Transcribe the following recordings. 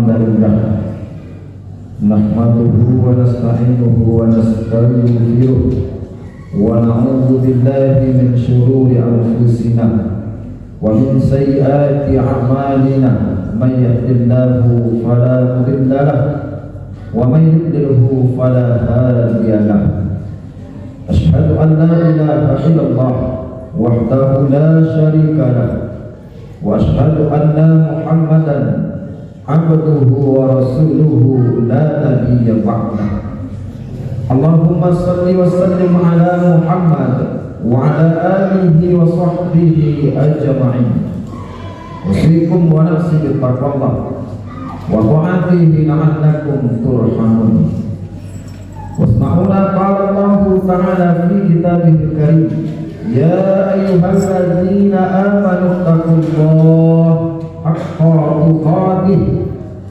الحمد لله نحمده ونستعينه ونستغفره ونعوذ بالله من شرور أنفسنا ومن سيئات أعمالنا من يهد الله فلا مضل له ومن يضلله فلا هادي له أشهد أن لا إله إلا الله وحده لا شريك له وأشهد أن محمدا عبده ورسوله لا نبي بعده اللهم صل وسلم على محمد وعلى آله وصحبه أجمعين أوصيكم ونفسي بتقوى الله وطاعته لعلكم ترحمون واسمعونا قال الله تعالى في كتابه الكريم يا أيها الذين آمنوا اتقوا الله حق تقاته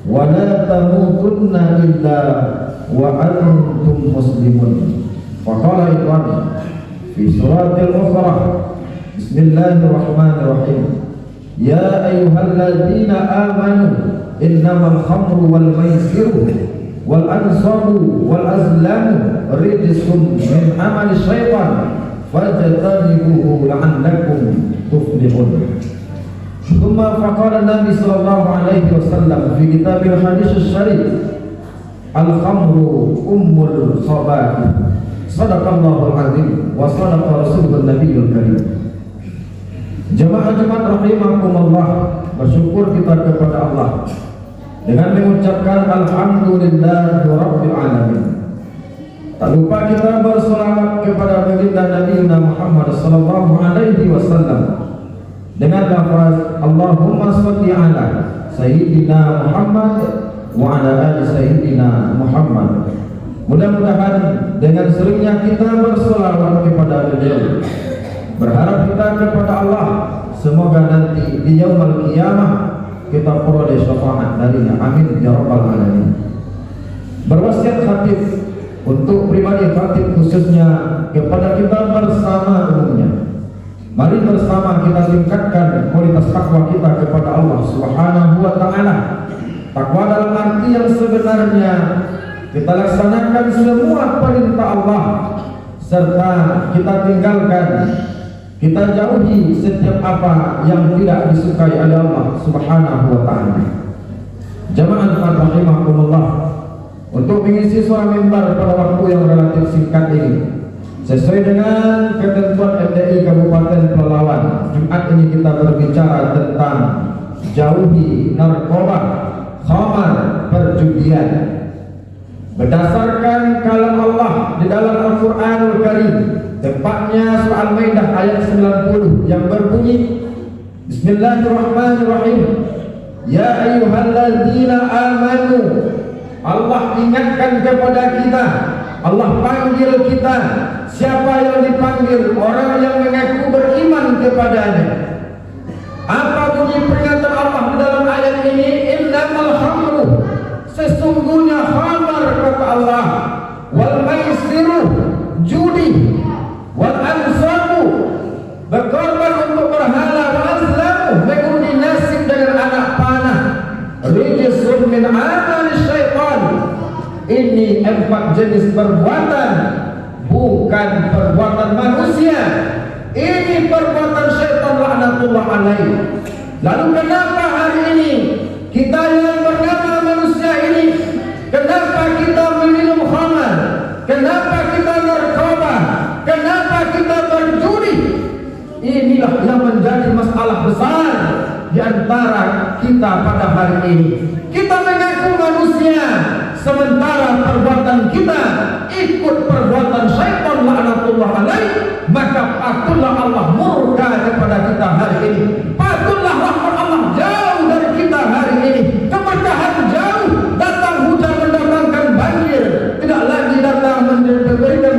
ولا تموتن إلا وأنتم مسلمون وقال أيضا في سورة الأخرى بسم الله الرحمن الرحيم يا أيها الذين آمنوا إنما الخمر والميسر والأنصاب والأزلام رجس من عمل الشيطان فاجتنبوه لعلكم تفلحون ثم فقال النبي صلى الله عليه وسلم في كتاب الحديث الشريف الخمر أم الخبائث صدق الله العظيم وصدق رسوله النبي الكريم. Jemaah Jumat rahimakumullah, bersyukur kita kepada Allah dengan mengucapkan alhamdulillah rabbil alamin. Tak lupa kita berselawat kepada baginda Nabi Muhammad sallallahu alaihi wasallam dengan lafaz Allahumma shalli ala sayyidina Muhammad wa ala ali sayyidina Muhammad. Mudah-mudahan dengan seringnya kita berselawat kepada beliau, berharap kita kepada Allah semoga nanti di yaumul qiyamah kita peroleh syafaat darinya. Amin ya rabbal alamin. Berwasiat khatib untuk pribadi khatib khususnya kepada kita bersama umumnya. Mari bersama kita tingkatkan kualitas takwa kita kepada Allah Subhanahu wa taala. Takwa dalam arti yang sebenarnya kita laksanakan semua perintah Allah serta kita tinggalkan, kita jauhi setiap apa yang tidak disukai oleh Allah Subhanahu wa taala. Jamaah rahimakumullah, untuk mengisi suara mimbar pada waktu yang relatif singkat ini sesuai dengan ketentuan MDI Kabupaten Pelalawan, Jumat ini kita berbicara tentang jauhi narkoba, khamar, perjudian. Berdasarkan kalam Allah di dalam Al-Quranul Karim, tepatnya surah Al-Maidah ayat 90 yang berbunyi Bismillahirrahmanirrahim Ya ayyuhalladzina amanu. Allah ingatkan kepada kita, Allah panggil kita. Siapa yang dipanggil? Orang yang mengaku beriman kepadanya. Apa bunyi peringatan Allah di dalam ayat ini? Innamal khamru, sesungguhnya khamar kata Allah, wal maisiru, judi, wal ansabu, berkorban untuk berhala, wal azlamu, mengundi nasib dengan anak panah, rijsun min amali syaitan. Ini 4 jenis perbuatan, bukan perbuatan manusia. Ini perbuatan syaitan laknatullah alaih. Lalu kenapa hari ini kita yang bernama manusia ini, kenapa kita minum khamar, kenapa kita narkoba, kenapa kita berjudi? Inilah yang menjadi masalah besar di antara kita pada hari ini. Kita mengaku manusia, sementara perbuatan kita ikut perbuatan syaitan laknatullah alaih. Maka patutlah Allah murka kepada kita hari ini. Patutlah rahmat Allah jauh dari kita hari ini. Keberkahan jauh, datang hujan mendatangkan banjir, tidak lagi datang memberikan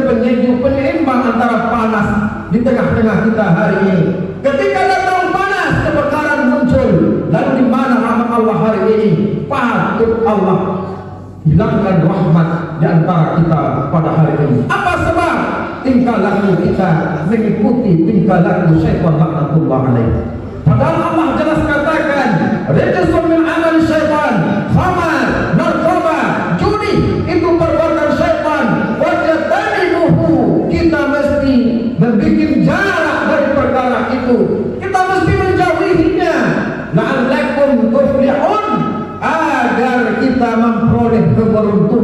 penyeimbang antara panas di tengah-tengah kita hari ini. Ketika datang panas, kebakaran muncul. Lalu di mana rahmat Allah hari ini? Patut Allah hilangkan rahmat di antara kita pada hari ini. Apa sebab? Tingkah laku kita mengikuti tingkah laku syaitan laknatullah alaih. Padahal Allah jelas katakan, rijsun min amal syaitan, khamar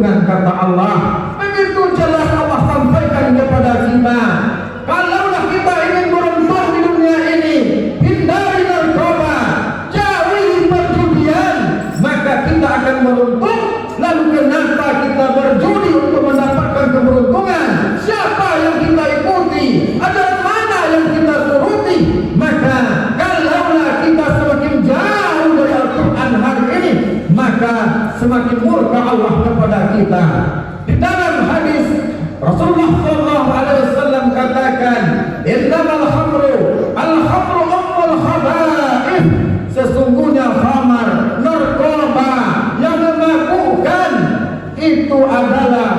keberuntungan, kata Allah. Begitu jelas Allah sampaikan kepada kita. Kalaulah kita ingin beruntung di dunia ini, hindari narkoba, jauhi perjudian, maka kita akan beruntung. Lalu kenapa kita berjudi untuk mendapatkan keberuntungan? Siapa yang kita ikuti? Ajaran mana yang kita turuti? Maka kalaulah kita semakin jauh dari Al-Quran hari ini, maka semakin murka Allah kepada kita. Di dalam hadis Rasulullah SAW katakan, innamal khamru al-khamru ummul khaba'ith. Sesungguhnya khamar, narkoba yang memabukkan itu adalah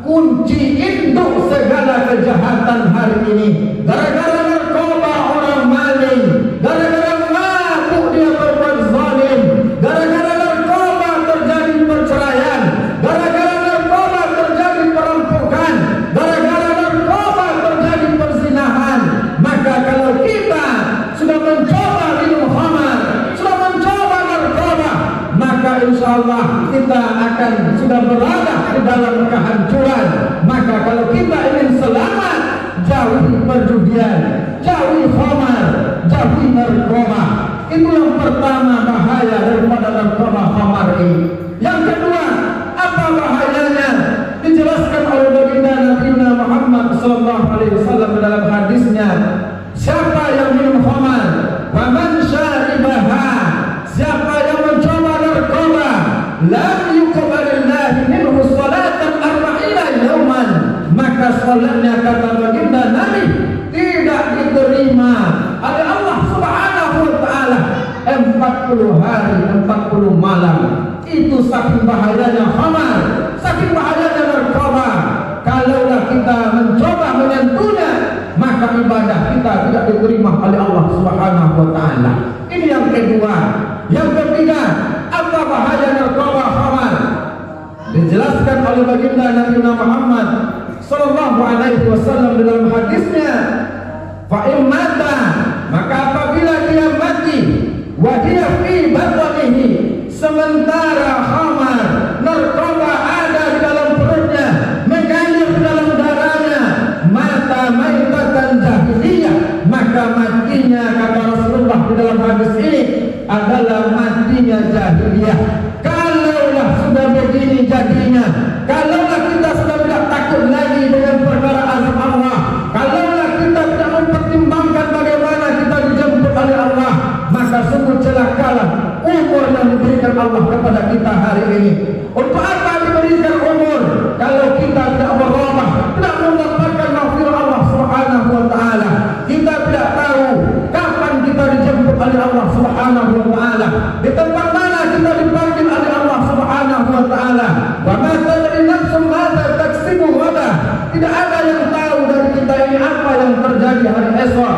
kunci induk segala kejahatan hari ini. Gara-gara narkoba orang maling, gara-gara mabuk dia berbuat zalim, gara-gara narkoba terjadi perceraian, gara-gara narkoba terjadi perampokan, gara-gara narkoba terjadi perzinahan. Maka kalau kita sudah mencoba minum khamar, sudah mencoba narkoba, maka insyaallah kita akan sudah berada di dalam kehancuran. Maka kalau kita ingin selamat, jauhi perjudian, jauhi khamar, jauhi narkoba. Itu yang pertama bahaya daripada narkoba khamar ini. Yang kedua, apa bahayanya? Dijelaskan oleh baginda Nabi Muhammad SAW dalam hadisnya, siapa yang minum khamar, faman syaribaha, siapa yang mencoba narkoba, lam yuqbalillahu minhu salatan arba'ina yawman, maka salatnya, kata baginda Nabi, tidak diterima oleh Allah Subhanahu wa taala 40 hari 40 malam. Itu saking bahayanya khamar, saking bahayanya narkoba. Kalaulah kita mencoba menyentuhnya, maka ibadah kita tidak diterima oleh Allah Subhanahu wa taala. Ini yang kedua. Yang ketiga, apa bahaya narkoba khamar? Dijelaskan oleh baginda Nabi Muhammad sallallahu alaihi wasallam dalam hadisnya, fa in mata, maka apabila dia mati, wa dia fi batnihi, sementara khamar narkoba ada di dalam perutnya, mengalir di dalam darahnya, mata maitatan jahiliyah, maka matinya, kata Rasulullah di dalam hadis ini, adalah matinya jahiliyah. Kalaulah sudah begini jadinya, kalaulah kita sudah tidak takut lagi dengan perkara azab Allah, kalaulah kita tidak mempertimbangkan bagaimana kita dijemput oleh Allah, maka sungguh celakalah umur yang diberikan Allah kepada kita hari ini. Untuk apa diberikan umur kalau kita tidak berubah, tidak mendapatkan maghfirah Allah Subhanahu wa taala? Kita tidak tahu kapan kita dijemput oleh Allah Subhanahu wa taala, di tempat mana kita dipanggil oleh Allah Subhanahu wa taala. Wa ma tadri nafsun madza taksibu ghadan, tidak ada yang tahu dari kita ini apa yang terjadi hari esok.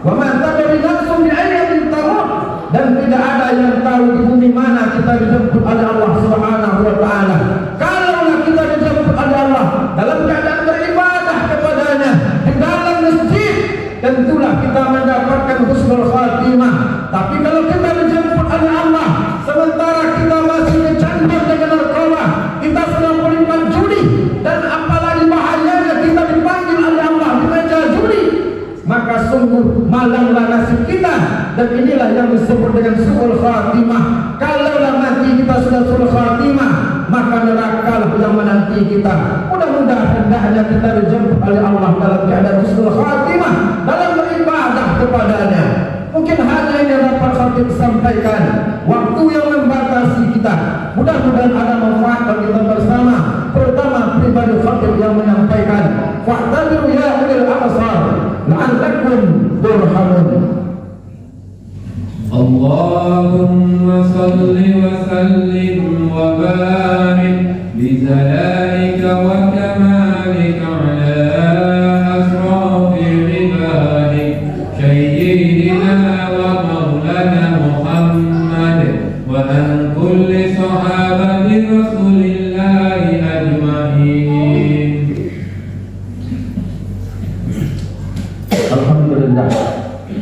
Wa ma tadri nafsun bi ayyin tamut, dan tidak ada yang tahu di bumi mana kita dijemput oleh Allah Subhanahu wa taala. Kalaulah kita dijemput oleh Allah dalam keadaan beribadah kepadanya di dalam masjid, tentulah kita mendapatkan husnul khatimah. Tapi kalau kita dijemput oleh Allah sementara kita masih kecanduan dengan narkoba, kita sedang menikmat judi, dan apalagi bahayanya kita dipanggil oleh Allah di meja judi, maka sungguh malanglah nasib kita. Dan inilah yang disebut dengan su'ul khatimah. Kalaulah mati kita sudah su'ul khatimah, maka nerakalah yang menanti kita. Mudah-mudahan hendaknya kita dijemput oleh Allah dalam keadaan su'ul khatimah, dalam beribadah kepadanya. Mungkin hanya ini yang dapat khatib sampaikan, waktu yang membatasi kita. Mudah-mudahan ada manfaat bagi kita bersama, terutama pribadi khatib yang menyampaikan. Fa'tabiru ya ulil absar la'allakum turhamun. Allahumma salli wa sallim wa barik bi jalalika wa kamalika ala asrafi ibadik sayyidina wa maulana Muhammad wa an kulli sahabati rasulillahi ajma'in. Alhamdulillah,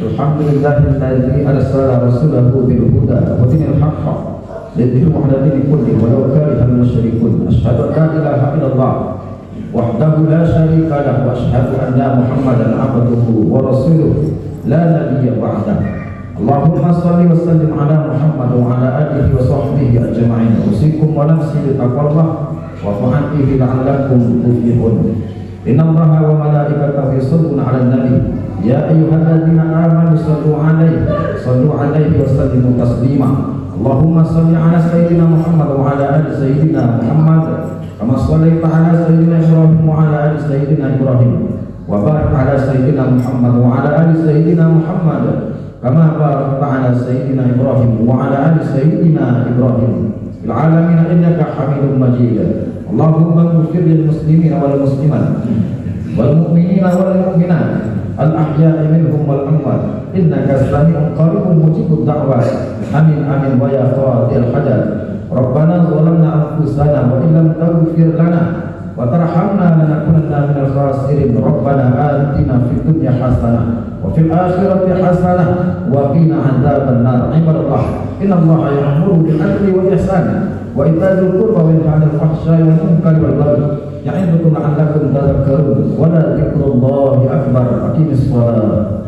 alhamdulillahilladzi arsala rasulahu bil huda wa dinil haqq للذي محدثين كله ولو كره المشركون. أشهد أن لا إله إلا الله وحده لا شريك له وأشهد أن محمدا عبده ورسوله لا نبي بعده. اللهم صل وسلم على محمد وعلى آله وصحبه أجمعين. أوصيكم ونفسي بتقوى الله وطاعته لعلكم تفلحون. إن الله وملائكته يصلون على النبي يا أيها الذين آمنوا صلوا عليه وسلموا تسليما. اللهم صل على سيدنا محمد وعلى آل سيدنا محمد كما صليت على سيدنا إبراهيم وعلى آل سيدنا إبراهيم وبارك على سيدنا محمد وعلى آل سيدنا محمد كما باركت على سيدنا إبراهيم وعلى آل سيدنا إبراهيم في العالمين إنك حميد مجيد. اللهم اغفر للمسلمين والمسلمات والمؤمنين والمؤمنات الأحياء منهم والأموات إنك سميع قريب مجيب الدعوات. آمين آمين ويا قاضي الحاجات. ربنا ظلمنا أنفسنا وإن لم تغفر لنا وترحمنا لنكونن من الخاسرين. ربنا آتنا في الدنيا حسنة وفي الآخرة حسنة وقنا عذاب النار. عباد الله إن الله يأمر بالعدل والإحسان وإيتاء ذي القربى وينهى عن الفحشاء والمنكر والبغي يعظكم لعلكم تذكرون. ولذكر الله أكبر. أقم الصلاة.